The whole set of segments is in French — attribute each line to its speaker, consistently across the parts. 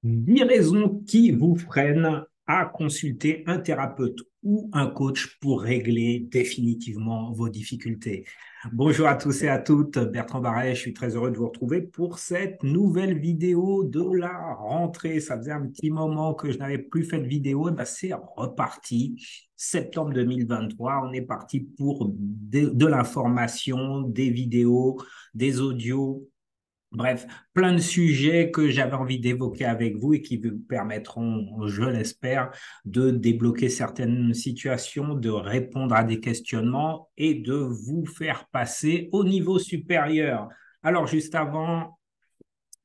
Speaker 1: 10 raisons qui vous freinent à consulter un thérapeute ou un coach pour régler définitivement vos difficultés. Bonjour à tous et à toutes, Bertrand Barret, je suis très heureux de vous retrouver pour cette nouvelle vidéo de la rentrée. Ça faisait un petit moment que je n'avais plus fait de vidéo, et ben c'est reparti. Septembre 2023, on est parti pour de l'information, des vidéos, des audios. Bref, plein de sujets que j'avais envie d'évoquer avec vous et qui vous permettront, je l'espère, de débloquer certaines situations, de répondre à des questionnements et de vous faire passer au niveau supérieur. Alors, juste avant,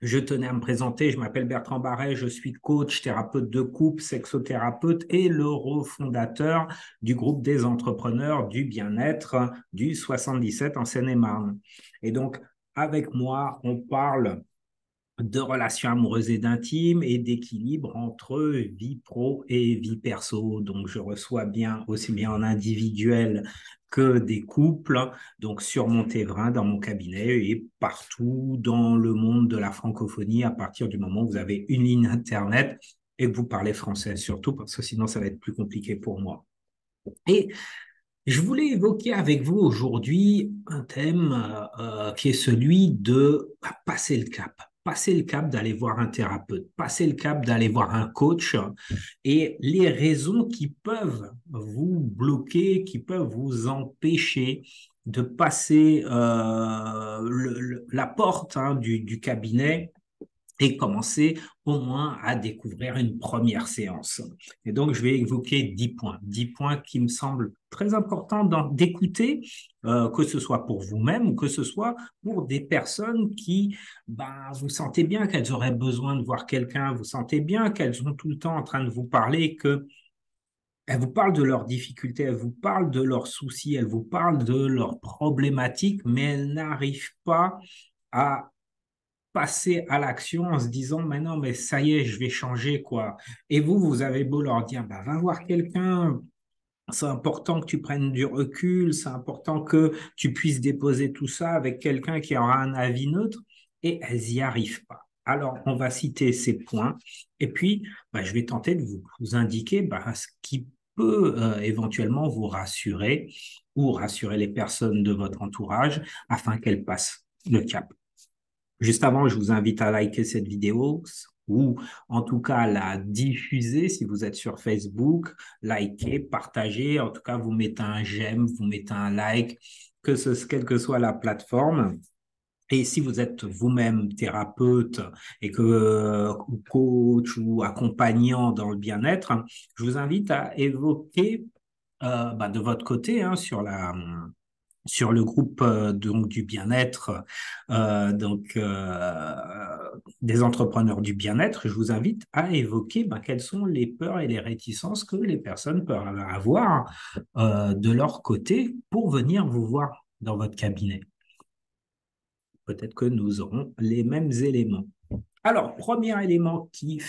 Speaker 1: je tenais à me présenter, je m'appelle Bertrand Barret, je suis coach, thérapeute de couple, sexothérapeute et le refondateur du groupe des entrepreneurs du bien-être du 77 en Seine-et-Marne. Et donc, avec moi, on parle de relations amoureuses et d'intime et d'équilibre entre vie pro et vie perso. Donc, je reçois bien aussi bien en individuel que des couples, donc sur Montévrain, dans mon cabinet et partout dans le monde de la francophonie à partir du moment où vous avez une ligne Internet et que vous parlez français surtout, parce que sinon ça va être plus compliqué pour moi. Et je voulais évoquer avec vous aujourd'hui un thème qui est celui de passer le cap. Passer le cap d'aller voir un thérapeute, passer le cap d'aller voir un coach et les raisons qui peuvent vous bloquer, qui peuvent vous empêcher de passer la porte du cabinet et commencer au moins à découvrir une première séance. Et donc, je vais évoquer 10 points. 10 points qui me semblent très importants d'écouter, que ce soit pour vous-même ou que ce soit pour des personnes qui, vous sentez bien qu'elles auraient besoin de voir quelqu'un, vous sentez bien qu'elles sont tout le temps en train de vous parler, que elles vous parlent de leurs difficultés, elles vous parlent de leurs soucis, elles vous parlent de leurs problématiques, mais elles n'arrivent pas à passer à l'action en se disant, mais non, mais ça y est, je vais changer, quoi. Et vous, vous avez beau leur dire, va voir quelqu'un, c'est important que tu prennes du recul, c'est important que tu puisses déposer tout ça avec quelqu'un qui aura un avis neutre, et elles n'y arrivent pas. Alors, on va citer ces points, et puis, je vais tenter de vous indiquer ce qui peut éventuellement vous rassurer ou rassurer les personnes de votre entourage afin qu'elles passent le cap. Juste avant, je vous invite à liker cette vidéo ou en tout cas la diffuser si vous êtes sur Facebook, liker, partager, en tout cas vous mettez un j'aime, vous mettez un like, quelle que soit la plateforme. Et si vous êtes vous-même thérapeute et que ou coach ou accompagnant dans le bien-être, je vous invite à évoquer de votre côté sur le groupe donc du bien-être, des entrepreneurs du bien-être, je vous invite à évoquer quelles sont les peurs et les réticences que les personnes peuvent avoir de leur côté pour venir vous voir dans votre cabinet. Peut-être que nous aurons les mêmes éléments. Alors, premier élément qui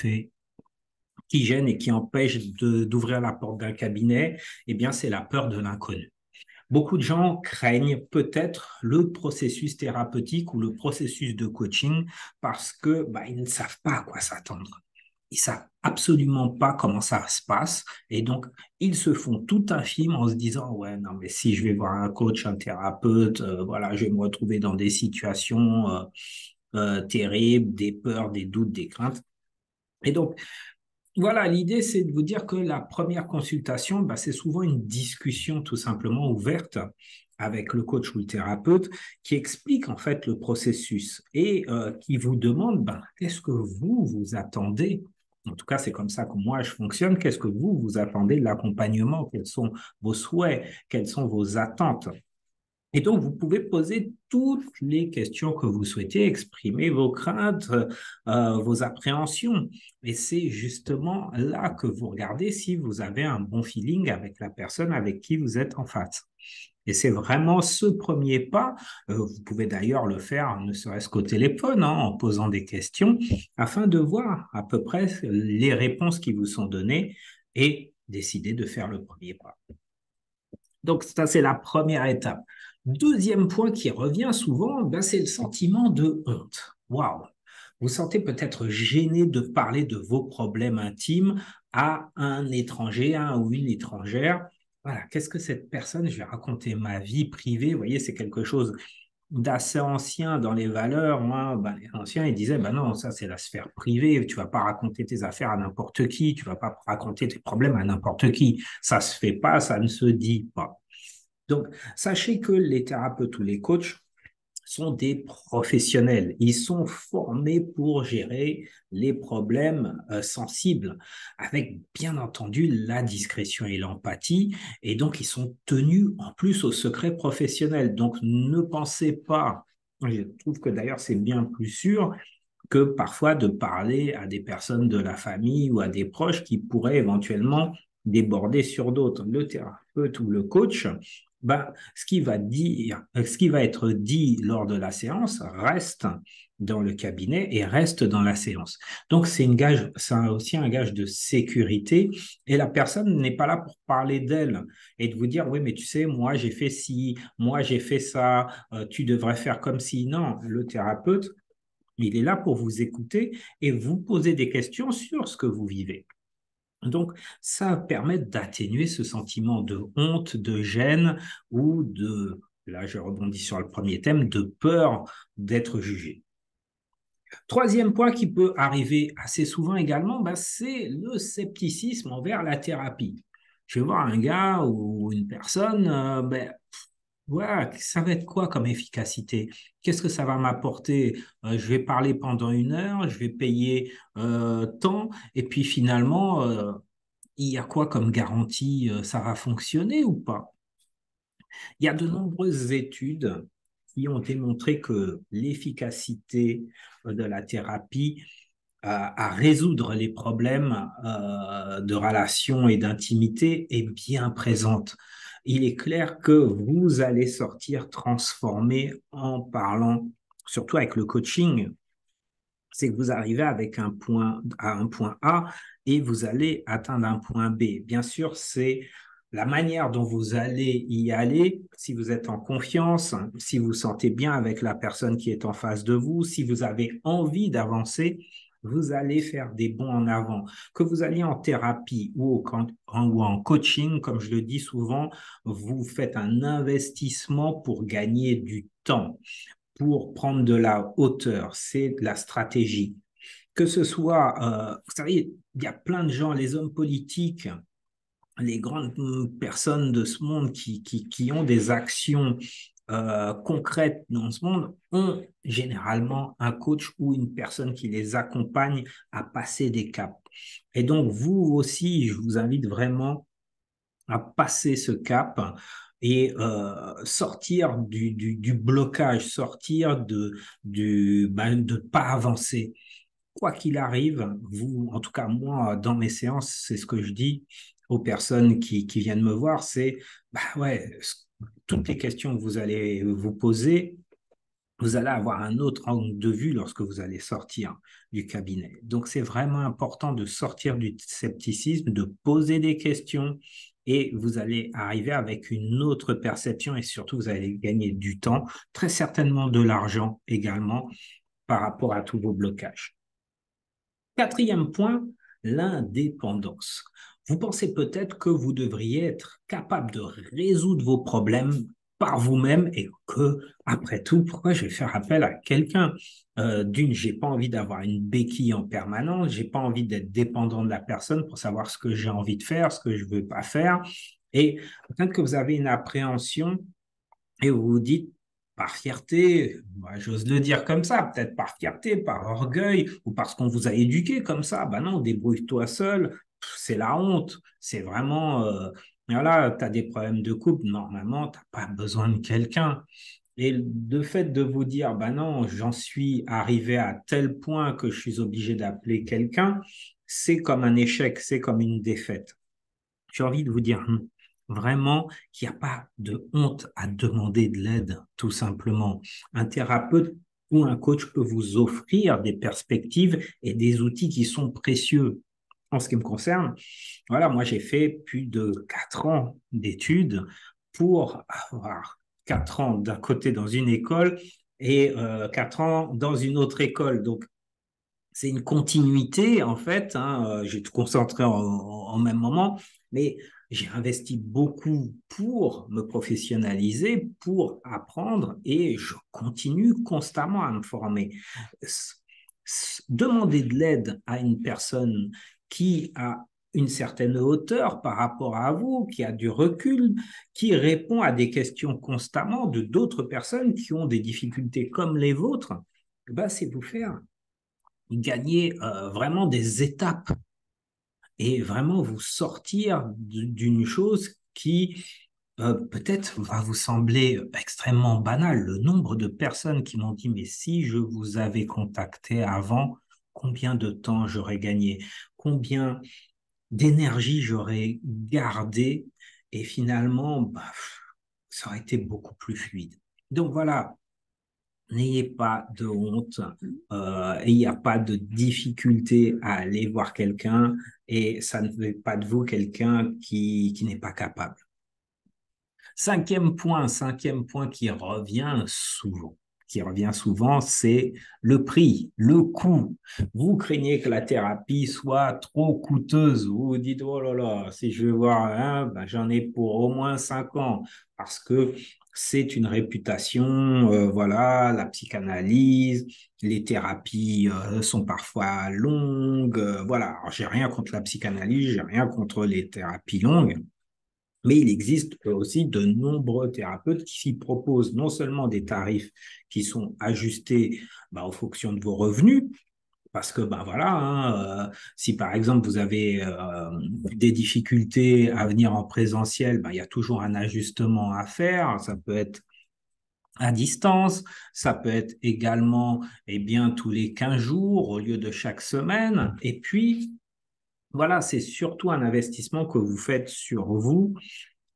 Speaker 1: gêne et qui empêche d'ouvrir la porte d'un cabinet, eh bien, c'est la peur de l'inconnu. Beaucoup de gens craignent peut-être le processus thérapeutique ou le processus de coaching parce que ils ne savent pas à quoi s'attendre. Ils savent absolument pas comment ça se passe et donc ils se font tout un film en se disant ouais non mais si je vais voir un coach, un thérapeute, voilà je vais me retrouver dans des situations terribles, des peurs, des doutes, des craintes. Et donc voilà, l'idée, c'est de vous dire que la première consultation, c'est souvent une discussion tout simplement ouverte avec le coach ou le thérapeute qui explique en fait le processus et qui vous demande qu'est-ce que vous attendez. En tout cas, c'est comme ça que moi je fonctionne. Qu'est-ce que vous attendez de l'accompagnement? Quels sont vos souhaits? Quelles sont vos attentes? Et donc, vous pouvez poser toutes les questions que vous souhaitez, exprimer vos craintes, vos appréhensions. Et c'est justement là que vous regardez si vous avez un bon feeling avec la personne avec qui vous êtes en face. Et c'est vraiment ce premier pas. Vous pouvez d'ailleurs le faire, ne serait-ce qu'au téléphone, en posant des questions, afin de voir à peu près les réponses qui vous sont données et décider de faire le premier pas. Donc, ça, c'est la première étape. Deuxième point qui revient souvent, c'est le sentiment de honte. Waouh! vous sentez peut-être gêné de parler de vos problèmes intimes à un étranger, ou une étrangère. Voilà, qu'est-ce que cette personne, je vais raconter ma vie privée, vous voyez, c'est quelque chose d'assez ancien dans les valeurs. Moi, les anciens, ils disaient, non, ça c'est la sphère privée, tu vas pas raconter tes affaires à n'importe qui, tu vas pas raconter tes problèmes à n'importe qui. Ça se fait pas, ça ne se dit pas. Donc, sachez que les thérapeutes ou les coachs sont des professionnels. Ils sont formés pour gérer les problèmes sensibles avec, bien entendu, la discrétion et l'empathie. Et donc, ils sont tenus en plus au secret professionnel. Donc, ne pensez pas, je trouve que d'ailleurs, c'est bien plus sûr que parfois de parler à des personnes de la famille ou à des proches qui pourraient éventuellement déborder sur d'autres. Le thérapeute ou le coach, ce qui va être dit lors de la séance reste dans le cabinet et reste dans la séance. Donc, c'est aussi un gage de sécurité et la personne n'est pas là pour parler d'elle et de vous dire, oui, mais tu sais, moi, j'ai fait ci, moi, j'ai fait ça, tu devrais faire comme si. Non, le thérapeute, il est là pour vous écouter et vous poser des questions sur ce que vous vivez. Donc, ça permet d'atténuer ce sentiment de honte, de gêne ou là je rebondis sur le premier thème, de peur d'être jugé. Troisième point qui peut arriver assez souvent également, c'est le scepticisme envers la thérapie. Je vais voir un gars ou une personne, voilà, ça va être quoi comme efficacité? Qu'est-ce que ça va m'apporter? Je vais parler pendant 1 heure, je vais payer tant, et puis finalement, il y a quoi comme garantie? Ça va fonctionner ou pas? Il y a de nombreuses études qui ont démontré que l'efficacité de la thérapie à résoudre les problèmes de relation et d'intimité est bien présente. Il est clair que vous allez sortir transformé en parlant, surtout avec le coaching, c'est que vous arrivez avec un point A et vous allez atteindre un point B. Bien sûr, c'est la manière dont vous allez y aller, si vous êtes en confiance, si vous vous sentez bien avec la personne qui est en face de vous, si vous avez envie d'avancer, vous allez faire des bons en avant. Que vous alliez en thérapie ou en coaching, comme je le dis souvent, vous faites un investissement pour gagner du temps, pour prendre de la hauteur, c'est de la stratégie. Que ce soit, vous savez, il y a plein de gens, les hommes politiques, les grandes personnes de ce monde qui ont des actions concrètes dans ce monde ont généralement un coach ou une personne qui les accompagne à passer des caps. Et donc, vous aussi, je vous invite vraiment à passer ce cap et sortir du blocage, sortir de pas avancer. Quoi qu'il arrive, vous, en tout cas moi, dans mes séances, c'est ce que je dis aux personnes qui viennent me voir, c'est, ouais, toutes les questions que vous allez vous poser, vous allez avoir un autre angle de vue lorsque vous allez sortir du cabinet. Donc, c'est vraiment important de sortir du scepticisme, de poser des questions et vous allez arriver avec une autre perception et surtout, vous allez gagner du temps, très certainement de l'argent également par rapport à tous vos blocages. Quatrième point, l'indépendance. Vous pensez peut-être que vous devriez être capable de résoudre vos problèmes par vous-même et que, après tout, pourquoi je vais faire appel à quelqu'un? D'une, j'ai pas envie d'avoir une béquille en permanence, j'ai pas envie d'être dépendant de la personne pour savoir ce que j'ai envie de faire, ce que je veux pas faire. Et peut-être que vous avez une appréhension et vous vous dites, par fierté, moi, j'ose le dire comme ça, peut-être par fierté, par orgueil, ou parce qu'on vous a éduqué comme ça, non, débrouille-toi seul, c'est la honte, c'est vraiment, voilà, tu as des problèmes de couple, normalement, tu n'as pas besoin de quelqu'un. Et le fait de vous dire, non, j'en suis arrivé à tel point que je suis obligé d'appeler quelqu'un, c'est comme un échec, c'est comme une défaite. J'ai envie de vous dire vraiment qu'il n'y a pas de honte à demander de l'aide, tout simplement. Un thérapeute ou un coach peut vous offrir des perspectives et des outils qui sont précieux. En ce qui me concerne, voilà, moi j'ai fait plus de 4 ans d'études pour avoir 4 ans d'un côté dans une école et 4 ans dans une autre école. Donc, c'est une continuité, en fait. Hein. J'ai tout concentré en même moment, mais j'ai investi beaucoup pour me professionnaliser, pour apprendre, et je continue constamment à me former. Demander de l'aide à une personne qui a une certaine hauteur par rapport à vous, qui a du recul, qui répond à des questions constamment de d'autres personnes qui ont des difficultés comme les vôtres, ben, c'est vous faire gagner vraiment des étapes et vraiment vous sortir d'une chose qui peut-être va vous sembler extrêmement banale. Le nombre de personnes qui m'ont dit, mais si je vous avais contacté avant, combien de temps j'aurais gagné, combien d'énergie j'aurais gardé et finalement, bah, ça aurait été beaucoup plus fluide. Donc voilà, n'ayez pas de honte, il n'y a pas de difficulté à aller voir quelqu'un et ça ne fait pas de vous quelqu'un qui n'est pas capable. Cinquième point qui revient souvent, c'est le prix, le coût. Vous craignez que la thérapie soit trop coûteuse. Vous vous dites, oh là là, si je veux voir un, ben, j'en ai pour au moins 5 ans parce que c'est une réputation, voilà, la psychanalyse, les thérapies sont parfois longues, voilà. Alors, j'ai rien contre la psychanalyse, j'ai rien contre les thérapies longues. Mais il existe aussi de nombreux thérapeutes qui proposent non seulement des tarifs qui sont ajustés bah, en fonction de vos revenus, parce que bah, voilà, hein, si par exemple vous avez des difficultés à venir en présentiel, bah, il y a toujours un ajustement à faire. Ça peut être à distance, ça peut être également eh bien, tous les 15 jours au lieu de chaque semaine. Et puis, voilà, c'est surtout un investissement que vous faites sur vous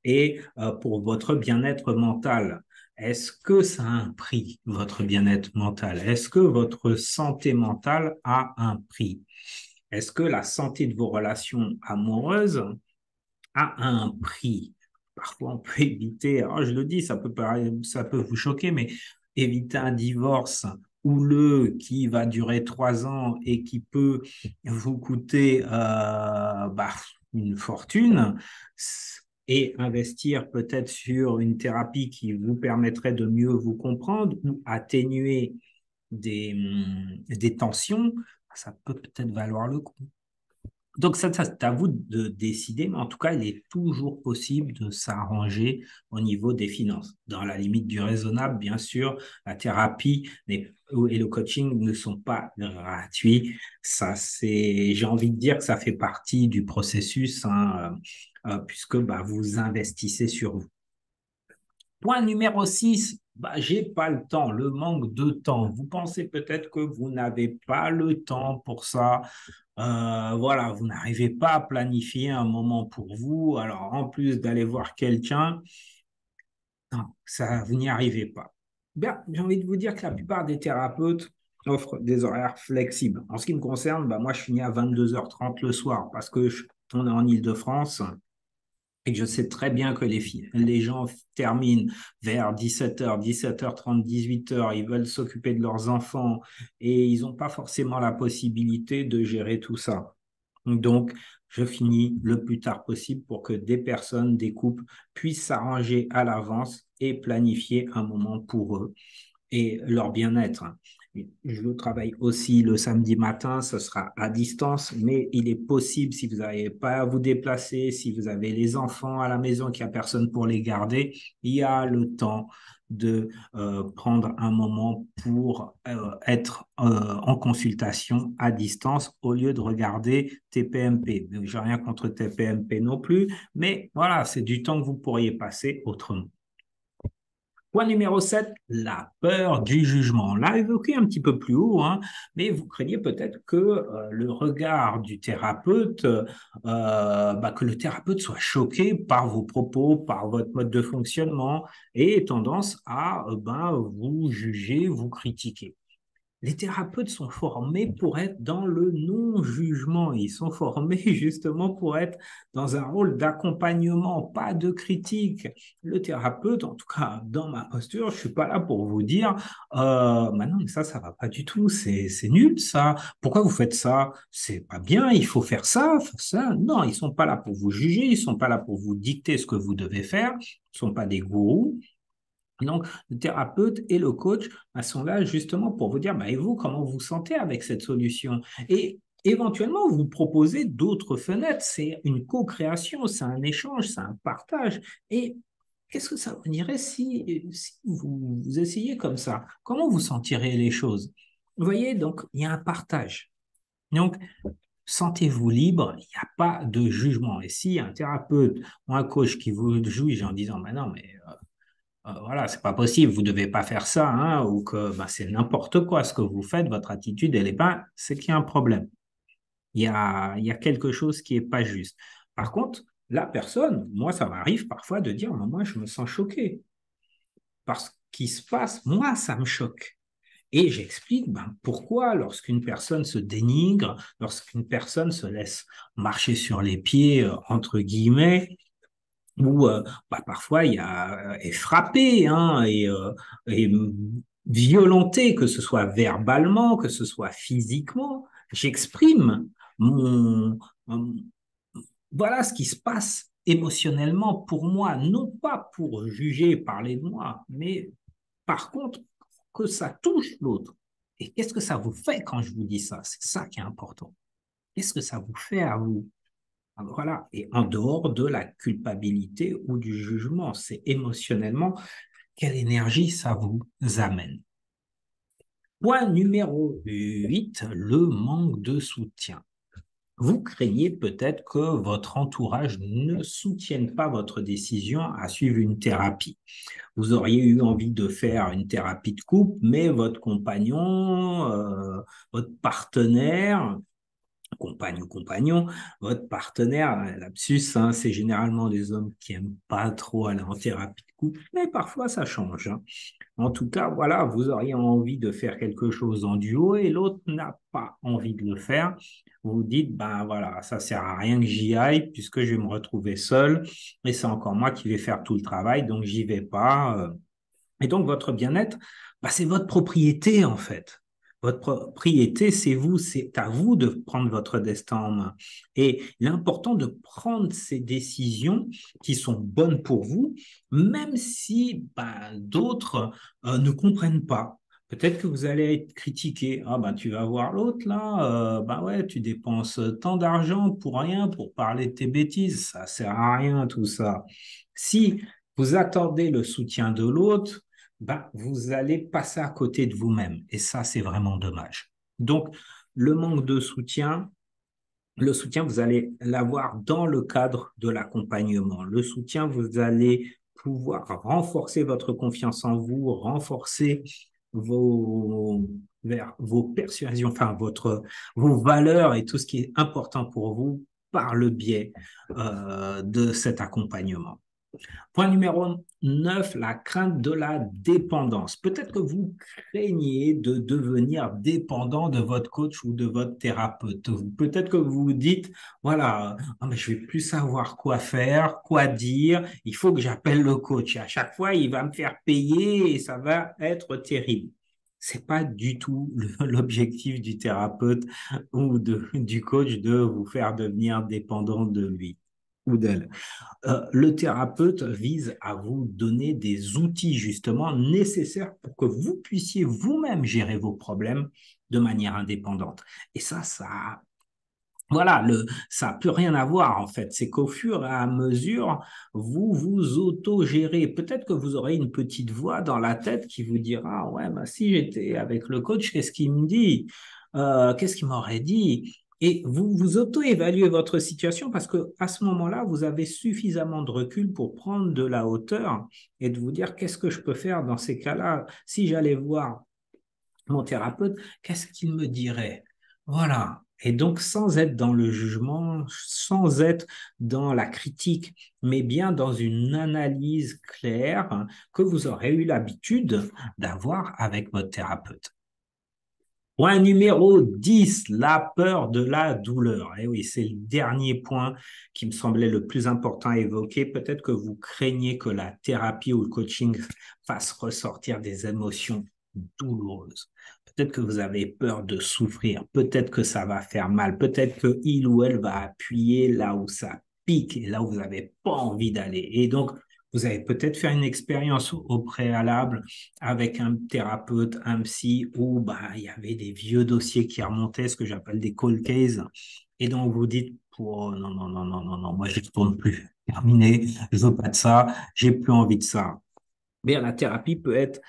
Speaker 1: et pour votre bien-être mental. Est-ce que ça a un prix, votre bien-être mental? Est-ce que votre santé mentale a un prix? Est-ce que la santé de vos relations amoureuses a un prix? Parfois, on peut éviter, oh, je le dis, ça peut vous choquer, mais éviter un divorce houleux qui va durer 3 ans et qui peut vous coûter bah, une fortune et investir peut-être sur une thérapie qui vous permettrait de mieux vous comprendre ou atténuer des tensions, ça peut peut-être valoir le coup. Donc, ça c'est à vous de décider, mais en tout cas, il est toujours possible de s'arranger au niveau des finances. Dans la limite du raisonnable, bien sûr, la thérapie et le coaching ne sont pas gratuits. Ça, j'ai envie de dire que ça fait partie du processus, hein, puisque bah, vous investissez sur vous. Point numéro 6, bah, j'ai pas le temps, le manque de temps. Vous pensez peut-être que vous n'avez pas le temps pour ça. Voilà, vous n'arrivez pas à planifier un moment pour vous. Alors, en plus d'aller voir quelqu'un, non, ça, vous n'y arrivez pas. Bien, j'ai envie de vous dire que la plupart des thérapeutes offrent des horaires flexibles. En ce qui me concerne, bah, moi, je finis à 22h30 le soir parce que on est en Île-de-France et que je sais très bien que les gens terminent vers 17h, 17h30, 18h, ils veulent s'occuper de leurs enfants et ils n'ont pas forcément la possibilité de gérer tout ça. Donc, je finis le plus tard possible pour que des personnes, des couples puissent s'arranger à l'avance et planifier un moment pour eux et leur bien-être. Je travaille aussi le samedi matin, ce sera à distance, mais il est possible, si vous n'avez pas à vous déplacer, si vous avez les enfants à la maison, qu'il n'y a personne pour les garder, il y a le temps de prendre un moment pour être en consultation à distance au lieu de regarder TPMP. Je n'ai rien contre TPMP non plus, mais voilà, c'est du temps que vous pourriez passer autrement. Point numéro 7, la peur du jugement. On l'a évoqué un petit peu plus haut, hein, mais vous craignez peut-être que le regard du thérapeute, bah, que le thérapeute soit choqué par vos propos, par votre mode de fonctionnement et ait tendance à ben, vous juger, vous critiquer. Les thérapeutes sont formés pour être dans le non-jugement. Ils sont formés justement pour être dans un rôle d'accompagnement, pas de critique. Le thérapeute, en tout cas dans ma posture, je suis pas là pour vous dire non, mais ça va pas du tout, c'est nul ça. Pourquoi vous faites ça? C'est pas bien, il faut faire ça, faire ça. Non, ils sont pas là pour vous juger, ils sont pas là pour vous dicter ce que vous devez faire. Ils sont pas des gourous. Donc, le thérapeute et le coach sont là justement pour vous dire, et vous, comment vous vous sentez avec cette solution? Et éventuellement, vous proposez d'autres fenêtres. C'est une co-création, c'est un échange, c'est un partage. Et qu'est-ce que ça vous dirait si vous essayez comme ça? Comment vous sentirez les choses? Vous voyez, donc, il y a un partage. Donc, sentez-vous libre, il n'y a pas de jugement. Et si un thérapeute ou un coach qui vous juge en disant, non, mais voilà, c'est pas possible, vous devez pas faire ça, hein, ou que c'est n'importe quoi ce que vous faites, votre attitude, elle est pas, c'est qu'il y a un problème. Il y a quelque chose qui est pas juste. Par contre, la personne, moi, ça m'arrive parfois de dire, moi, je me sens choqué par ce qui se passe, moi, ça me choque. Et j'explique pourquoi, lorsqu'une personne se dénigre, lorsqu'une personne se laisse marcher sur les pieds, entre guillemets, ou parfois il y a est frappé hein, et violenté, que ce soit verbalement, que ce soit physiquement. J'exprime mon voilà ce qui se passe émotionnellement pour moi, non pas pour juger, parler de moi, mais par contre que ça touche l'autre. Et qu'est-ce que ça vous fait quand je vous dis ça? C'est ça qui est important. Qu'est-ce que ça vous fait à vous? Voilà, et en dehors de la culpabilité ou du jugement, c'est émotionnellement quelle énergie ça vous amène. Point numéro 8, le manque de soutien. Vous craignez peut-être que votre entourage ne soutienne pas votre décision à suivre une thérapie. Vous auriez eu envie de faire une thérapie de couple, mais votre compagnon, votre partenaire compagne ou compagnon, votre partenaire, lapsus, hein, c'est généralement des hommes qui n'aiment pas trop aller en thérapie de couple, mais parfois ça change. Hein. En tout cas, voilà, vous auriez envie de faire quelque chose en duo et l'autre n'a pas envie de le faire. Vous vous dites, voilà, ça sert à rien que j'y aille puisque je vais me retrouver seul et c'est encore moi qui vais faire tout le travail, donc j'y vais pas. Et donc, votre bien-être, c'est votre propriété, en fait. Votre propriété, c'est vous, c'est à vous de prendre votre destin en main. Et il est important de prendre ces décisions qui sont bonnes pour vous, même si d'autres ne comprennent pas. Peut-être que vous allez être critiqué. Ah tu vas voir l'autre là, ouais, tu dépenses tant d'argent pour rien, pour parler de tes bêtises, ça sert à rien tout ça. Si vous attendez le soutien de l'autre, vous allez passer à côté de vous-même. Et ça, c'est vraiment dommage. Donc, le manque de soutien, le soutien, vous allez l'avoir dans le cadre de l'accompagnement. Le soutien, vous allez pouvoir renforcer votre confiance en vous, renforcer vos persuasions, enfin vos valeurs et tout ce qui est important pour vous par le biais de cet accompagnement. Point numéro 9, la crainte de la dépendance. Peut-être que vous craignez de devenir dépendant de votre coach ou de votre thérapeute. Peut-être que vous vous dites, voilà, mais je vais plus savoir quoi faire, quoi dire, il faut que j'appelle le coach. Et à chaque fois, il va me faire payer et ça va être terrible. C'est pas du tout l'objectif du thérapeute ou du coach de vous faire devenir dépendant de lui ou d'elle. Le thérapeute vise à vous donner des outils justement nécessaires pour que vous puissiez vous-même gérer vos problèmes de manière indépendante. Et voilà, ça n'a plus rien à voir en fait. C'est qu'au fur et à mesure, vous vous auto-gérez. Peut-être que vous aurez une petite voix dans la tête qui vous dira, ouais, si j'étais avec le coach, qu'est-ce qu'il me dit? Qu'est-ce qu'il m'aurait dit? Et vous auto-évaluez votre situation parce que à ce moment-là, vous avez suffisamment de recul pour prendre de la hauteur et de vous dire qu'est-ce que je peux faire dans ces cas-là. Si j'allais voir mon thérapeute, qu'est-ce qu'il me dirait? Voilà. Et donc, sans être dans le jugement, sans être dans la critique, mais bien dans une analyse claire que vous aurez eu l'habitude d'avoir avec votre thérapeute. Point numéro 10, la peur de la douleur. Et oui, c'est le dernier point qui me semblait le plus important à évoquer. Peut-être que vous craignez que la thérapie ou le coaching fasse ressortir des émotions douloureuses. Peut-être que vous avez peur de souffrir. Peut-être que ça va faire mal. Peut-être que il ou elle va appuyer là où ça pique et là où vous n'avez pas envie d'aller. Et donc, vous avez peut-être fait une expérience au préalable avec un thérapeute, un psy, où bah, il y avait des vieux dossiers qui remontaient, ce que j'appelle des cold cases. Et donc, vous dites, oh, non, non, non, non, non, non, moi, je ne retourne plus. Terminé, je veux pas de ça, j'ai plus envie de ça. Mais la thérapie peut être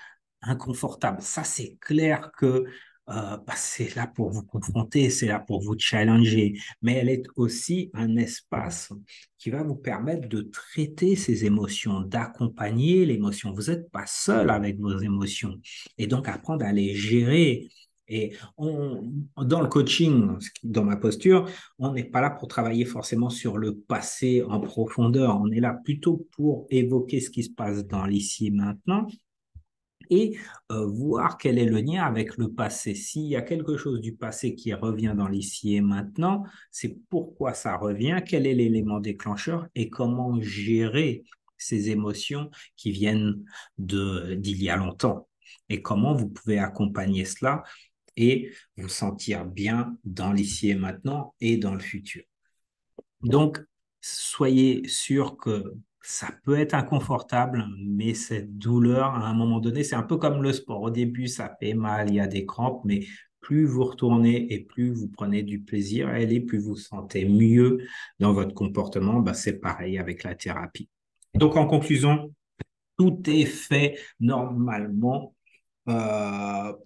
Speaker 1: inconfortable. Ça, c'est clair que bah, c'est là pour vous confronter, c'est là pour vous challenger, mais elle est aussi un espace qui va vous permettre de traiter ces émotions, d'accompagner l'émotion. Vous n'êtes pas seul avec vos émotions et donc apprendre à les gérer. Et dans le coaching, dans ma posture, on n'est pas là pour travailler forcément sur le passé en profondeur. On est là plutôt pour évoquer ce qui se passe dans l'ici et maintenant et voir quel est le lien avec le passé. S'il y a quelque chose du passé qui revient dans l'ici et maintenant, c'est pourquoi ça revient, quel est l'élément déclencheur et comment gérer ces émotions qui viennent d'il y a longtemps. Et comment vous pouvez accompagner cela et vous sentir bien dans l'ici et maintenant et dans le futur. Donc, soyez sûr que ça peut être inconfortable, mais cette douleur, à un moment donné, c'est un peu comme le sport. Au début, ça fait mal, il y a des crampes, mais plus vous retournez et plus vous prenez du plaisir à aller, plus vous vous sentez mieux dans votre comportement. Bah, c'est pareil avec la thérapie. Donc, en conclusion, tout est fait normalement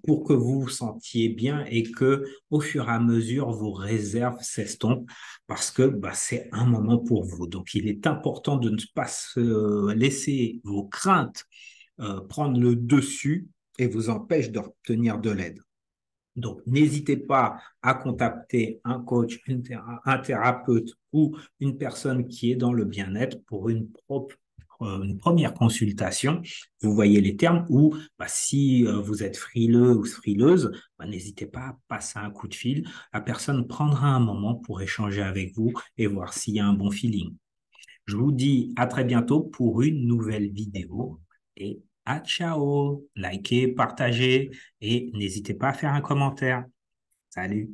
Speaker 1: pour que vous vous sentiez bien et que au fur et à mesure vos réserves s'estompent parce que bah, c'est un moment pour vous. Donc il est important de ne pas se laisser vos craintes prendre le dessus et vous empêche d'obtenir de l'aide. Donc, n'hésitez pas à contacter un coach, un thérapeute ou une personne qui est dans le bien-être pour une première consultation. Vous voyez les termes ou bah, si vous êtes frileux ou frileuse, bah, n'hésitez pas à passer un coup de fil. La personne prendra un moment pour échanger avec vous et voir s'il y a un bon feeling. Je vous dis à très bientôt pour une nouvelle vidéo et à ciao. Likez, partagez et n'hésitez pas à faire un commentaire. Salut.